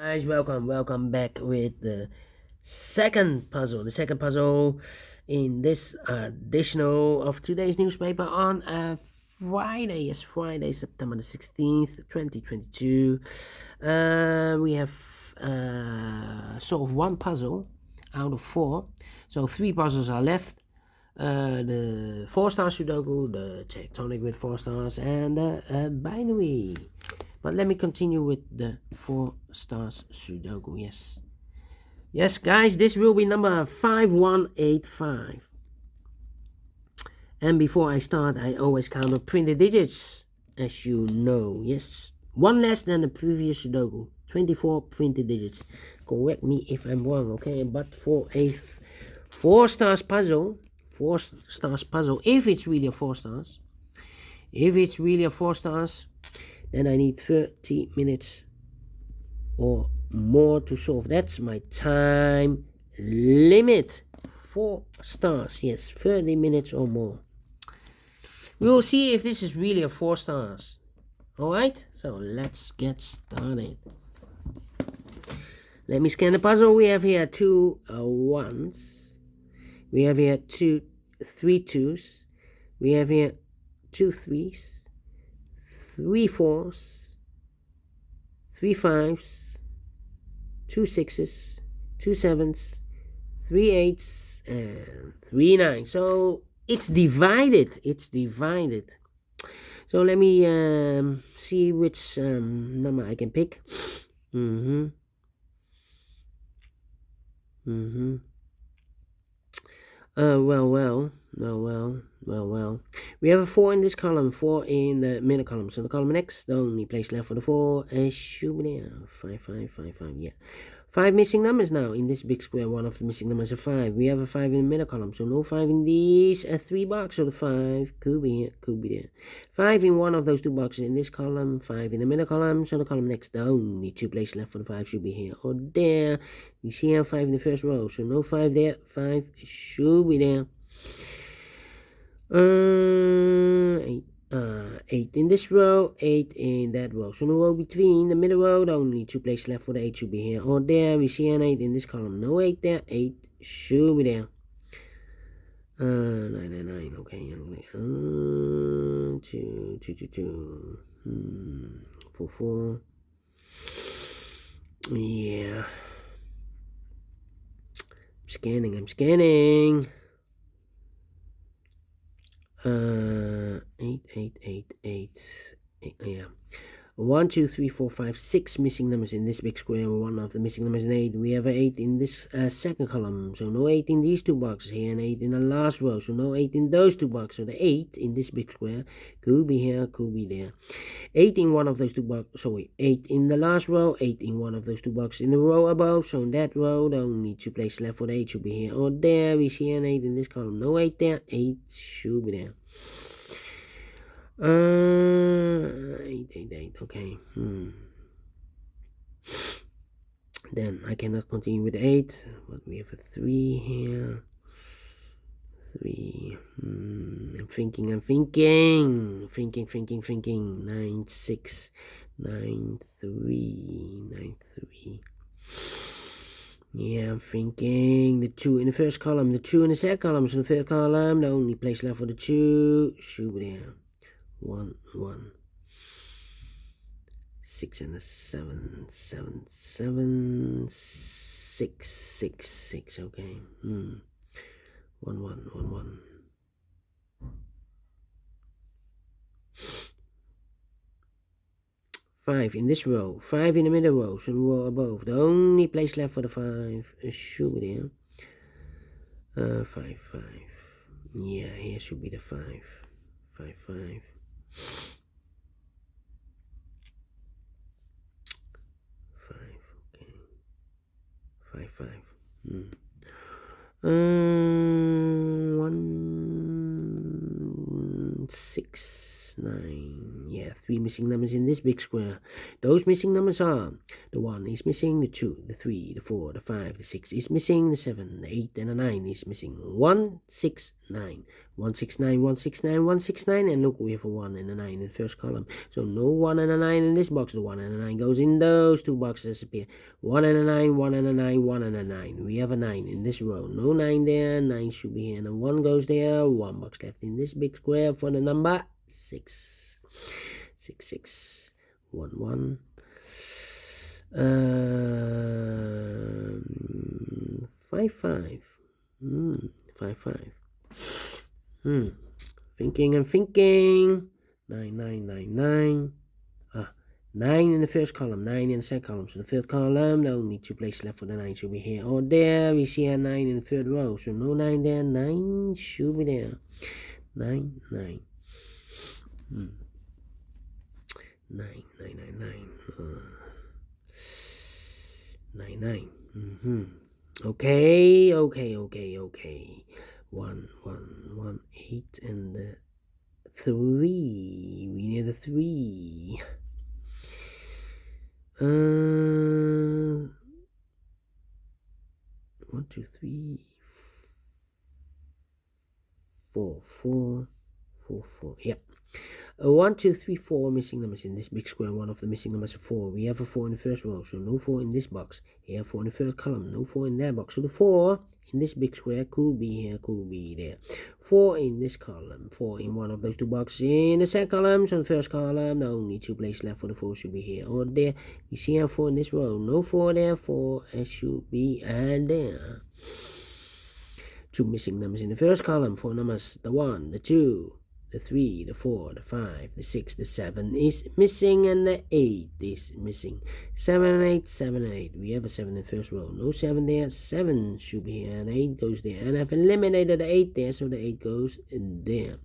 Guys, welcome back with the second puzzle. The second puzzle in this edition of today's newspaper on Friday. Yes, Friday, September the 16th, 2022. We have solved one puzzle out of four. So three puzzles are left. The Four Stars Sudoku, the tectonic with four stars, and the binary. But let me continue with the Four Stars Sudoku. Yes, guys, this will be number 5185. And before I start, I always count up printed digits, as you know. Yes, one less than the previous Sudoku. 24 printed digits. Correct me if I'm wrong, okay? But for a four stars puzzle, if it's really a four stars, then I need 30 minutes or more to solve. That's my time limit. 4 stars, yes, 30 minutes or more. We will see if this is really a 4 stars. Alright, so let's get started. Let me scan the puzzle. We have here two ones. We have here three twos. We have here two threes, three fours, three fives, two sixes, two sevens, three eights, and three nines. So it's divided. So let me see which number I can pick. Well. We have a 4 in this column, 4 in the middle column. So the column next, the only place left for the 4 should be there. 5, 5, 5, 5, yeah. 5 missing numbers now. In this big square, one of the missing numbers is 5. We have a 5 in the middle column, so no 5 in these 3 boxes. So the 5 could be here, could be there. 5 in one of those 2 boxes in this column, 5 in the middle column. So the column next, the only 2 places left for the 5 should be here or there. We see here 5 in the first row, so no 5 there. 5 should be there. 8 in this row, 8 in that row. So the row between the middle row, the only 2 places left for the 8 should be here or there. We see an 8 in this column, no 8 there. 8 should be there. 9, okay. 2. 4. Yeah. I'm scanning. 8, yeah. 1, 2, 3, 4, 5, 6 missing numbers in this big square. One of the missing numbers is 8. We have an 8 in this second column, so no 8 in these 2 boxes here, and 8 in the last row, so no 8 in those 2 boxes. So the 8 in this big square could be here, could be there. 8 in one of those 2 boxes. Sorry, 8 in the last row, 8 in one of those 2 boxes in the row above. So in that row, the only 2 places left for the 8 should be here or there. We see an 8 in this column, no 8 there. 8 should be there. 8, okay. Then I cannot continue with 8, but we have a 3 here. 3. I'm thinking. 9, 6, 9, 3. Yeah, I'm thinking. The 2 in the first column, the 2 in the second column. So the third column, the only place left for the 2 should be there. 1, 6 and a 7, 6, okay. 1. 5 in this row, 5 in the middle row, so the row above. The only place left for the 5 should be there. 5. Yeah, here should be the 5. 5. 5, okay. 5. 1, 6, 9. Yeah, three missing numbers in this big square. Those missing numbers are: the 1 is missing, the 2, the 3, the 4, the 5, the 6 is missing, the 7, the 8, and the 9 is missing. 1, 6, 9. 1, 6, 9, 1, 6, 9, 1, 6, 9, and look, we have a 1 and a 9 in the first column. So no 1 and a 9 in this box. The 1 and a 9 goes in those two boxes, disappear. 1 and a 9, 1 and a 9, 1 and a 9. We have a 9 in this row. No 9 there, 9 should be here, and a 1 goes there. 1 box left in this big square for the number 6. 6, 6, 1, 1. 5, 5. 5, 5. Thinking and thinking. 9, 9, 9, 9. 9 in the first column, 9 in the second column. So the third column, no need two places left for the 9 should be here or there. We see a 9 in the third row, so no 9 there. 9 should be there. 9, 9. 9, 9, 9, 9. 9, 9. Okay. 1, 1, 1, 8, and the 3. We need a 3. 1, 2, 3, 4, 4, 4, 4. Yep. 1, 2, 3, 4 missing numbers in this big square. One of the missing numbers is 4. We have a 4 in the first row, so no 4 in this box. Here, 4 in the first column, no 4 in that box. So the 4 in this big square could be here, could be there. 4 in this column, 4 in one of those two boxes in the second column. So the first column, the only two places left for the 4 should be here or there. You see how 4 in this row, no 4 there, 4 should be there. 2 missing numbers in the first column. 4 numbers, the 1, the 2, the 3, the 4, the 5, the 6, the 7 is missing, and the 8 is missing. 7 and 8, 7 and 8. We have a 7 in the first row. No 7 there. 7 should be here, and 8 goes there. And I've eliminated the 8 there, so the 8 goes in there.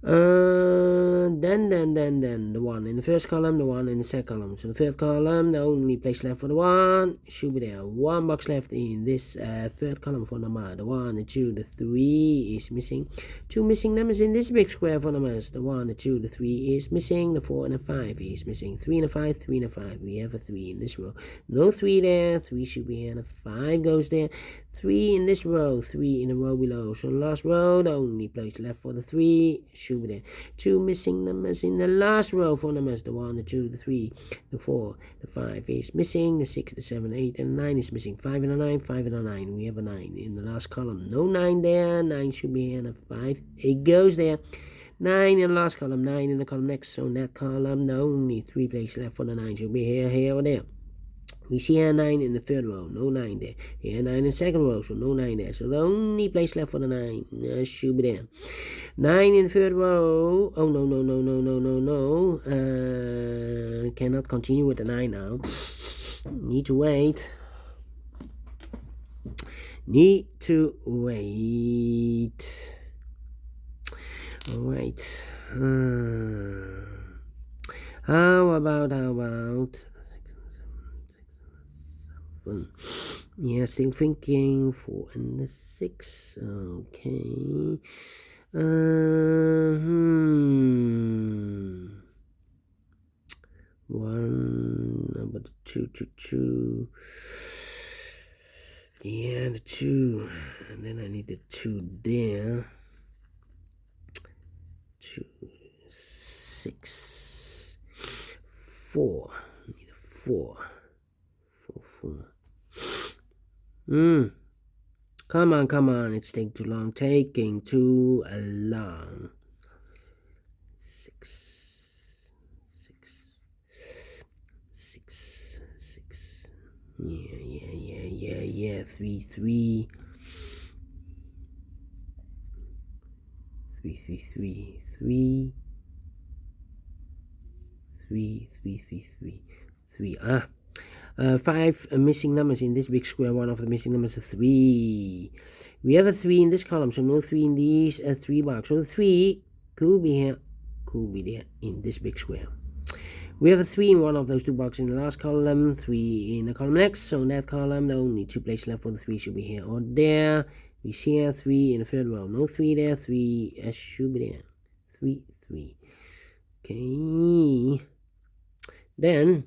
Then the 1 in the first column, the 1 in the second column. So the third column, the only place left for the 1 should be there. 1 box left in this third column for number. The 1, the 2, the 3 is missing. 2 missing numbers in this big square for numbers. The 1, the 2, the 3 is missing. The 4 and the 5 is missing. 3 and a 5, 3 and a 5. We have a 3 in this row. No 3 there. 3 should be here, and a 5 goes there. 3 in this row, 3 in the row below. So the last row, the only place left for the 3 should be there. 2 missing numbers in the last row for numbers. The 1, the 2, the 3, the 4, the 5 is missing. The 6, the 7, 8, and 9 is missing. 5 and a 9, 5 and a 9. We have a 9 in the last column. No 9 there. 9 should be here, and a 5. It goes there. 9 in the last column, 9 in the column next. So in that column, the only 3 places left for the 9 should be here, here, or there. We see a 9 in the third row, no 9 there. Here 9 in the second row, so no 9 there. So the only place left for the 9 should be there. 9 in the third row. Oh, no. Cannot continue with the 9 now. Need to wait. Alright. How about yeah, still thinking. 4 and the 6. Okay. 1 number 2. Yeah, the 2, and then I need the 2 there. 2, 6, 4. I need a 4. 4. Come on, it's taking too long. 6. Yeah. 3. 3. 5 missing numbers in this big square. One of the missing numbers is 3. We have a 3 in this column, so no 3 in these 3 box. So the 3 could be here, could be there in this big square. We have a 3 in one of those 2 boxes in the last column, 3 in the column next. So in that column, the only 2 places left for the 3 should be here or there. We see here 3 in the third row. No 3 there. 3 should be there. 3. Okay. Then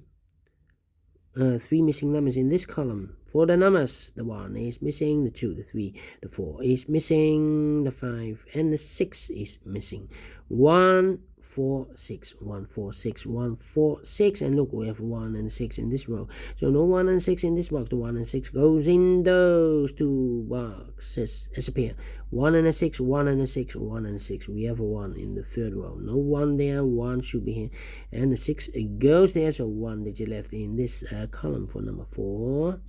3 missing numbers in this column. For the numbers, the 1 is missing, the 2, the 3, the 4 is missing, the 5 and the 6 is missing. 1, 4, 6, 1, 4, 6, 1, 4, 6, and look, we have 1 and 6 in this row. So no 1 and 6 in this box. The 1 and 6 goes in those 2 boxes as a pair. 1 and a 6, 1 and a 6, 1 and a 6. We have a 1 in the third row. No 1 there, 1 should be here. And the 6 goes there, so 1 digit left in this column for number 4.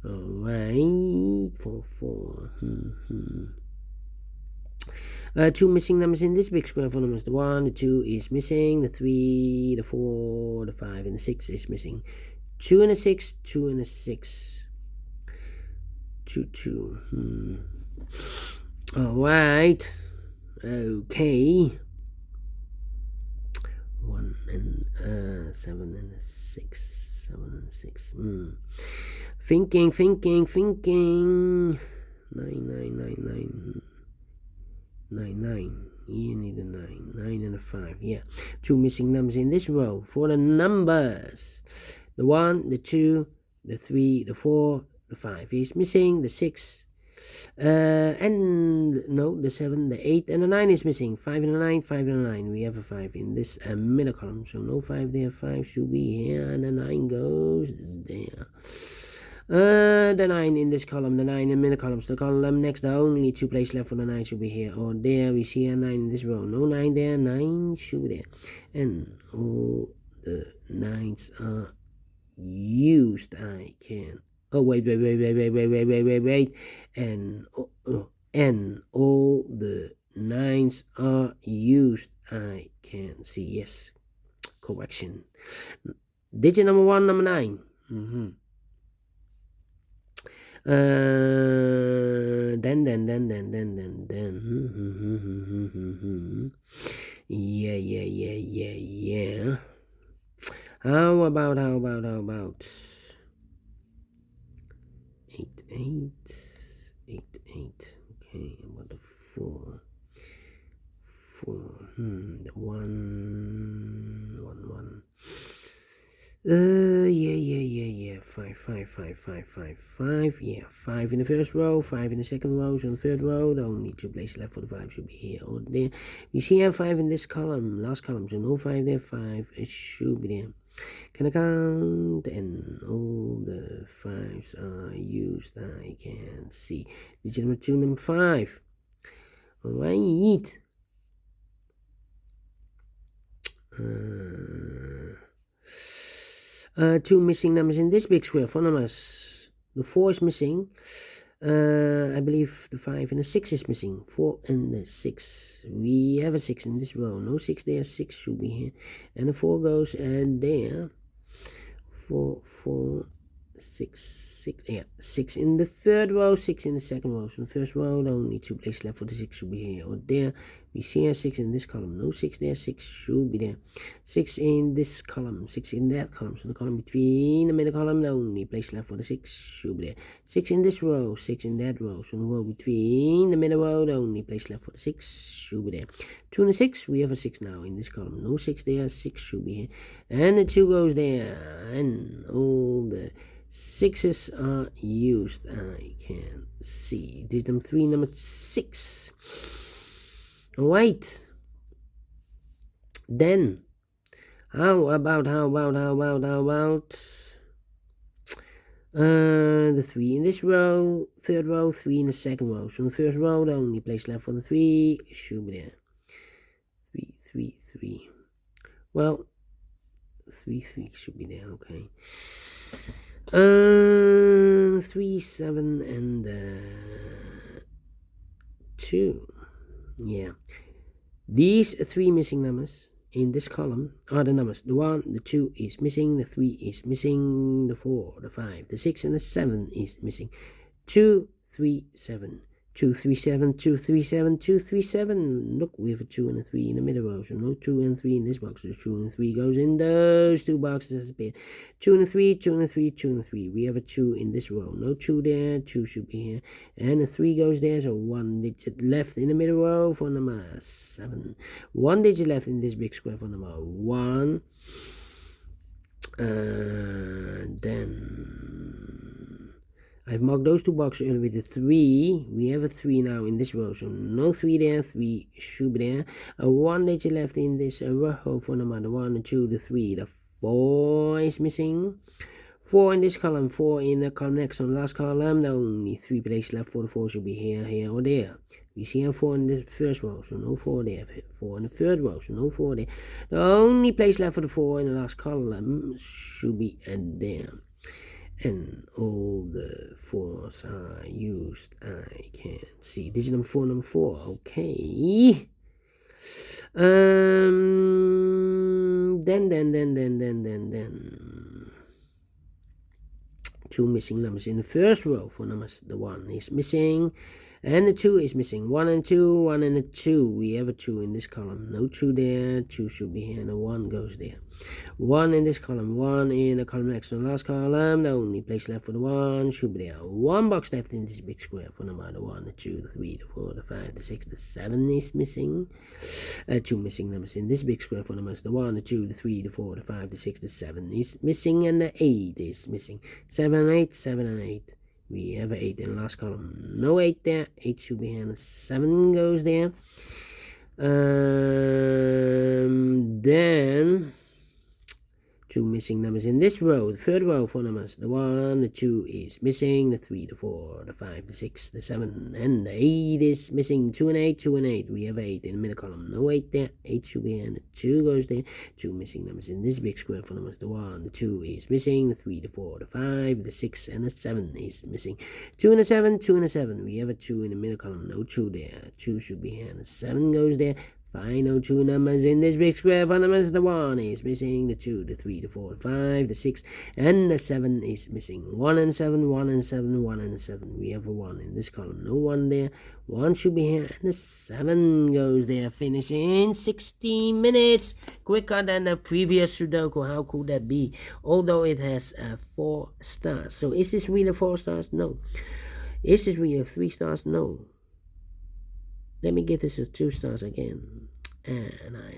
Alright, for 4. 2 missing numbers in this big square for numbers. The 1, the 2 is missing, the 3, the 4, the 5, and the 6 is missing. 2 and a 6, 2 and a 6. 2, 2. Alright. Okay. 1 and 7 and a 6. 7 and 6. Thinking. 9, 9, 9, 9. 9, 9. You need a 9. 9 and a 5. Yeah. 2 missing numbers in this row. For the numbers, the 1, the 2, the 3, the 4, the 5 is missing. The 6, and no, the 7, the 8, and the 9 is missing. 5 and a 9, 5 and a 9. We have a 5 in this middle column. So no 5 there. 5 should be here, and the 9 goes there. The 9 in this column, the 9 in middle columns. The column next, the only 2 places left for the 9 should be here or there. We see a 9 in this row. No 9 there, 9 should be there. And all the 9s are used. I can. Oh, wait. And all the 9s are used. I can see. Yes. Correction. Digit number 1, number 9. Then. Yeah. How about 8, 8. Okay, about the 4. The 1. Yeah. 5. Yeah, 5 in the first row, 5 in the second row, so in the third row, the only 2 places left for the 5 should be here or there. We see here 5 in this column, last column, so no 5 there, 5, it should be there. Can I count? And all the 5s are used, I can see. Digit number 2, number 5. Alright. 2 missing numbers in this big square for numbers. The 4 is missing. I believe the 5 and the 6 is missing. 4 and the 6. We have a 6 in this row. No 6 there. 6 should be here. And the 4 goes there. 4, 6. Yeah, 6 in the third row, 6 in the second row. So in the first row, the only 2 places left for the 6 should be here or there. We see a 6 in this column. No 6 there. 6 should be there. 6 in this column. 6 in that column. So the column between the middle column, the only place left for the 6 should be there. 6 in this row. 6 in that row. So the row between the middle row, the only place left for the 6 should be there. 2 and a 6. We have a 6 now in this column. No 6 there. 6 should be here. And the 2 goes there. And all the 6s are used. I can see. Digit number 3, number 6. Alright. Then, how about the 3 in this row, third row, 3 in the second row. So in the first row, the only place left for the 3 should be there. 3. Well, 3 should be there. Okay. 3, 7, and 2. Yeah. These 3 missing numbers in this column are the numbers. The 1, the 2 is missing, the 3 is missing, the 4, the 5, the 6, and the 7 is missing. 2, 3, 7. 2, 3, 7, 2, 3, 7, 2, 3, 7. Look, we have a 2 and a 3 in the middle row, so no 2 and 3 in this box. So 2 and 3 goes in those two boxes as a pair. 2 and a 3, 2 and a 3, 2 and a 3. We have a 2 in this row. No 2 there, 2 should be here. And a 3 goes there, so 1 digit left in the middle row for number 7. 1 digit left in this big square for number 1. Then I've marked those two boxes earlier with a 3. We have a 3 now in this row, so no 3 there, 3 should be there. A 1 digit left in this row for number 1, the 2, the 3, the 4 is missing. 4 in this column, 4 in the column next on the last column. The only 3 places left for the 4 should be here, here, or there. We see a 4 in the first row, so no 4 there. 4 in the third row, so no 4 there. The only place left for the 4 in the last column should be there. And all the 4s are used. I can see digit number 4, number 4. Okay. Then. 2 missing numbers in the first row for numbers. The 1 is missing. And the 2 is missing. 1 and 2, 1 and a 2. We have a 2 in this column. No 2 there. 2 should be here. And a 1 goes there. 1 in this column. 1 in the column next to the last column. The only place left for the 1 should be there. 1 box left in this big square for number the 1, the 2, the 3, the 4, the 5, the 6, the 7 is missing. 2 missing numbers in this big square for numbers the 1, the 2, the 3, the 4, the 5, the 6, the 7 is missing. And the 8 is missing. 7 and 8, 7 and 8. We have an 8 in the last column. No 8 there. 8 should be here. 7 goes there. Then 2 missing numbers in this row. The third row for numbers. The 1, the 2 is missing. The 3, the 4, the 5, the 6, the 7, and the 8 is missing. 2 and 8, 2 and 8. We have 8 in the middle column. No 8 there. 8 should be here. And the 2 goes there. 2 missing numbers in this big square for numbers. The 1, the 2 is missing. The 3, the 4, the 5, the 6, and the 7 is missing. 2 and a 7, 2 and a 7. We have a 2 in the middle column. No 2 there. 2 should be here. And the 7 goes there. Final 2 numbers in this big square for numbers. The 1 is missing. The 2, the 3, the 4, the 5, the 6, and the 7 is missing. 1 and 7, 1 and 7, 1 and 7. We have a 1 in this column. No 1 there. 1 should be here. And the 7 goes there. Finish in 16 minutes. Quicker than the previous Sudoku. How could that be? Although it has 4 stars. So is this really 4 stars? No. Is this really 3 stars? No. Let me give this a 2 stars again. And I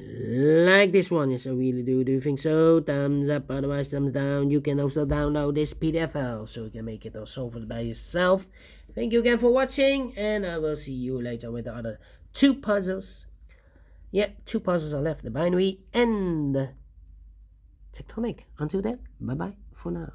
like this one. Yes, I really do. Do you think so? Thumbs up, otherwise thumbs down. You can also download this PDF file so you can make it or solve it by yourself. Thank you again for watching, and I will see you later with the other 2 puzzles. Yeah, 2 puzzles are left. The binary and the tectonic. Until then, bye-bye for now.